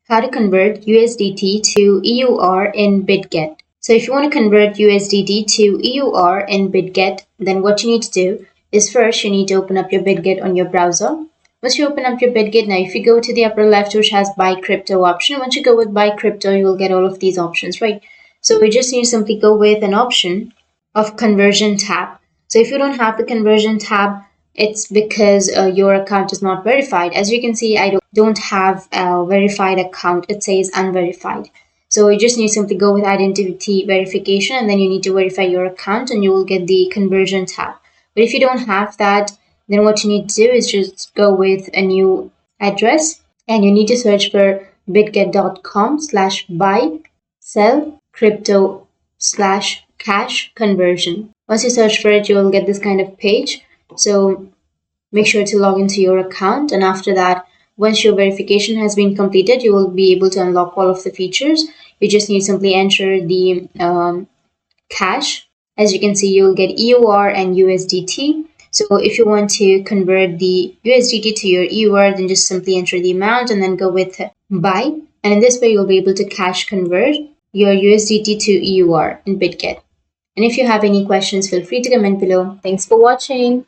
how to convert USDT to EUR in Bitget. So if you want to convert USDT to EUR in Bitget, then what you need to do is first you need to open up your Bitget on your browser. Once you open up your Bitget, now if you go to the upper left which has buy crypto option, once you go with buy crypto, you will get all of these options, right? So we just need to simply go with an option of conversion tab. So if you don't have the conversion tab, it's because your account is not verified. As you can see, I don't have a verified account. It says unverified. So you just need to simply go with identity verification, and then you need to verify your account and you will get the conversion tab. But if you don't have that, then what you need to do is just go with a new address and you need to search for bitget.com/buy sell crypto/cash conversion. Once you search for it, you will get this kind of page. So make sure to log into your account, and after that, once your verification has been completed, you will be able to unlock all of the features. You just need to simply enter the cash. As you can see, you will get EUR and USDT. So if you want to convert the USDT to your EUR, then just simply enter the amount and then go with buy. And in this way, you'll be able to cash convert your USDT to EUR in Bitget. And if you have any questions, feel free to comment below. Thanks for watching.